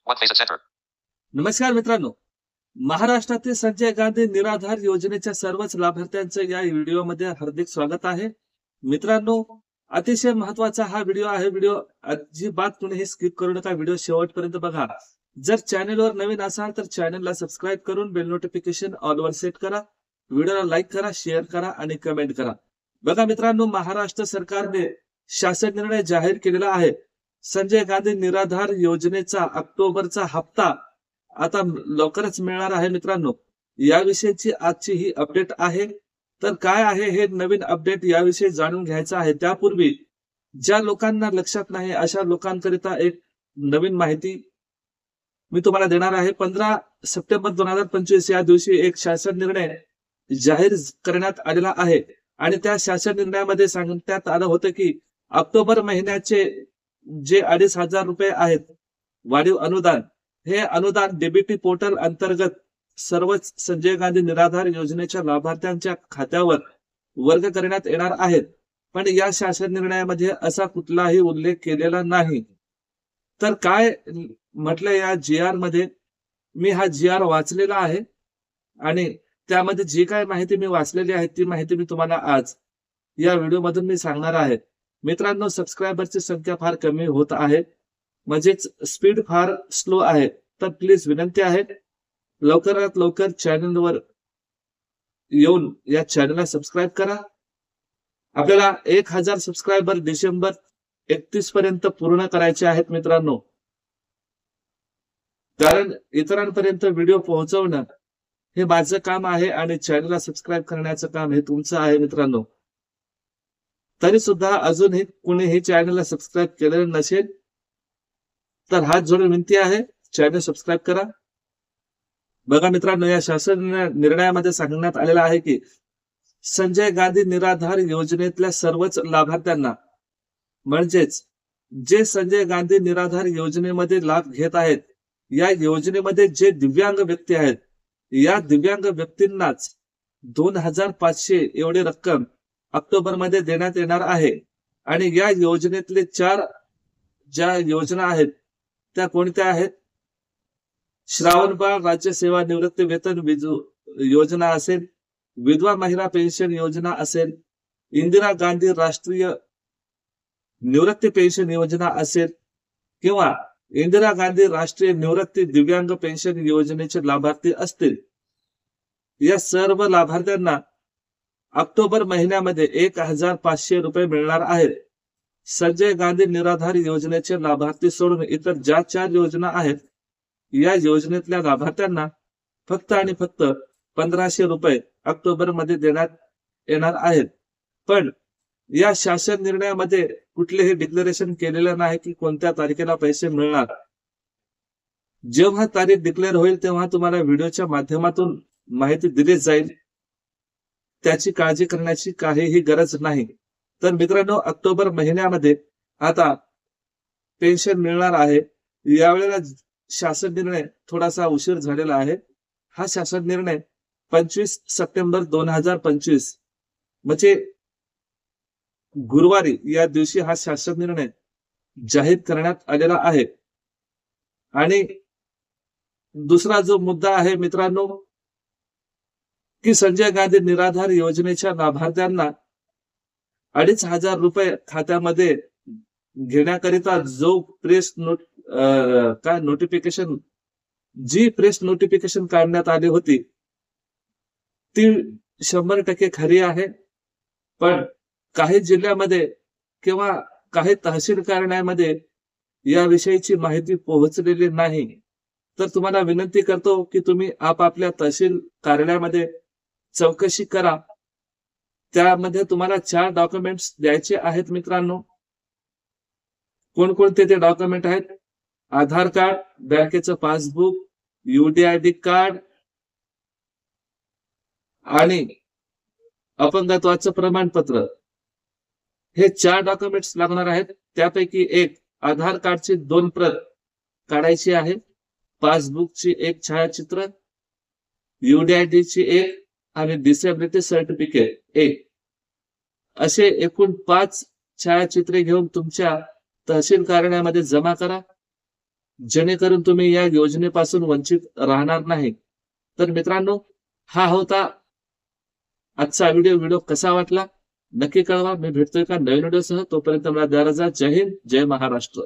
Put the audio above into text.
One face at center. नमस्कार मित्रांनो, महाराष्ट्रातील संजय गांधी निराधार योजनेच्या सर्वच लाभार्थ्यांचं या व्हिडिओमध्ये हार्दिक स्वागत आहे. मित्रांनो, अतिशय महत्त्वाचा हा व्हिडिओ आहे. व्हिडिओ अजिबात कुणीही स्किप करू नका, व्हिडिओ शेवटपर्यंत बघा. जर चॅनलवर नवीन असाल तर चॅनलला सबस्क्राईब करून बेल नोटिफिकेशन ऑलवर सेट करा. व्हिडिओला लाईक करा, शेअर करा आणि कमेंट करा. बघा मित्रांनो, महाराष्ट्र सरकारने शासन निर्णय जाहीर केलेला आहे. संजय गांधी निराधार योजनेचा ऑक्टोबरचा हप्ता आता लवकरच मिळणार आहे. मित्रांनो, याविषयीची आजची ही अपडेट आहे. तर काय आहे हे नवीन अपडेट याविषयी जाणून घ्यायचं आहे. त्यापूर्वी ज्या लोकांना लक्षात नाही अशा लोकांकरिता एक नवीन माहिती मी तुम्हाला देणार आहे. 15 सप्टेंबर 2025 या दिवशी एक शासन निर्णय जाहीर करण्यात आलेला आहे आणि त्या शासन निर्णयामध्ये सांगण्यात आलं होतं की ऑक्टोबर महिन्याचे जे 2,500 रुपये आहेत वाढीव अनुदान, हे अनुदान डीबीटी पोर्टल अंतर्गत सर्वच संजय गांधी निराधार योजनेच्या लाभार्थ्यांच्या खात्यावर वर्ग करण्यात येणार आहेत. पण या शासन निर्णयामध्ये असा कुठलाही उल्लेख केलेला नाही. तर काय म्हटलं या GR मध्ये, मी हा GR वाचलेला आहे आणि त्यामध्ये जी काय माहिती मी वाचलेली आहे ती माहिती मी तुम्हाला आज या व्हिडिओ मधून मी सांगणार आहे. मित्रांनो, सबस्क्रायबरची संख्या फार कमी होत आहे, म्हणजेच स्पीड फार स्लो आहे. तर प्लीज विनंती आहे, लवकरात लवकर चॅनलवर येऊन या चॅनलला सबस्क्राईब करा. आपल्याला 1000 सबस्क्रायबर डिसेंबर 31 पर्यंत पूर्ण करायचे आहेत मित्रांनो. कारण इतरांपर्यंत व्हिडिओ पोहोचवणं हे माझं काम आहे आणि चॅनलला सबस्क्राईब करण्याचं काम हे तुमचं आहे मित्रांनो. तरी सुद्धा अजूनही कुणीही चॅनलला सबस्क्राईब केलेलं नसेल तर हात जोडून विनंती आहे, चॅनल सबस्क्राईब करा. बघा मित्रांनो, या शासन निर्णयामध्ये सांगण्यात आलेलं आहे की संजय गांधी निराधार योजनेतल्या सर्वच लाभार्थ्यांना, म्हणजेच जे संजय गांधी निराधार योजनेमध्ये लाभ घेत आहेत, या योजनेमध्ये जे दिव्यांग व्यक्ती आहेत, या दिव्यांग व्यक्तींनाच 2,500 एवढी रक्कम ऑक्टोबर मध्ये देण्यात येणार आहे. आणि या योजनेतले 4 ज्या योजना आहेत त्या कोणत्या आहेत? श्रावणबाळ राज्य सेवा निवृत्ती वेतन योजना असेल, विधवा महिला पेन्शन योजना असेल, इंदिरा गांधी राष्ट्रीय निवृत्ती पेन्शन योजना असेल किंवा इंदिरा गांधी राष्ट्रीय निवृत्ती दिव्यांग पेन्शन योजनेचे लाभार्थी असतील, या सर्व लाभार्थ्यांना ऑक्टोबर महिन्यामध्ये 1,500 रुपये मिळणार आहेत. संजय गांधी निराधार योजनेचे लाभार्थी सोडून इतर ज्या 4 योजना आहेत, या योजनेतल्या लाभार्थ्यांना फक्त आणि फक्त 1,500 रुपये ऑक्टोबर मध्ये देण्यात येणार आहेत. पण या शासन निर्णयामध्ये कुठलेही डिक्लेरेशन केलेलं नाही की कोणत्या तारखेला पैसे मिळणार. जेव्हा तारीख डिक्लेअर होईल तेव्हा तुम्हाला व्हिडिओच्या माध्यमातून माहिती दिली जाईल, त्याची काळजी करण्याची काहीही गरज नाही. तर मित्रांनो, ऑक्टोबर महिन्यामध्ये आता पेन्शन मिळणार आहे. यावेळेला शासन निर्णय थोडासा उशीर झालेला आहे. हा शासन निर्णय 25 सप्टेंबर 2025 म्हणजे गुरुवारी या दिवशी हा शासन निर्णय जाहीर करण्यात आलेला आहे. आणि दुसरा जो मुद्दा आहे मित्रांनो, की संजय गांधी निराधार योजनेच्या लाभार्थ्यांना 2,500 रुपये खात्यामध्ये घेण्याकरिता जो प्रेस नोटिफिकेशन काढण्यात आली होती ती 100% खरी आहे. पण काही जिल्ह्यामध्ये किंवा काही तहसील कार्यालयामध्ये याविषयीची माहिती पोहोचलेली नाही. तर तुम्हाला विनंती करतो की तुम्ही आपापल्या तहसील कार्यालयामध्ये चौकशी करा. त्यामध्ये तुम्हाला 4 डॉक्युमेंट्स द्यायचे आहेत मित्रांनो. कोणकोणते ते डॉक्युमेंट आहेत? आधार कार्ड, बँकेचं पासबुक, UDID कार्ड आणि अपंगत्वाचं प्रमाणपत्र. हे 4 डॉक्युमेंट्स लागणार आहेत. त्यापैकी एक आधार कार्डची 2 प्रत काढायची आहे, पासबुकची 1 छायाचित्र, UDID ची 1 आणि डिसेबिलिटी सर्टिफिकेट 1, असे एकूण 5 छायाचित्रे घेऊन तुमच्या तहसील कार्यालयामध्ये जमा करा. जेणेकरून तुम्ही या योजनेपासून वंचित राहणार नाही. तर मित्रांनो, हा होता आजचा व्हिडिओ कसा वाटला नक्की कळवा. मी भेटतोय का नवीन व्हिडिओसह. तोपर्यंत मला द्या रजा. जय हिंद, जय महाराष्ट्र.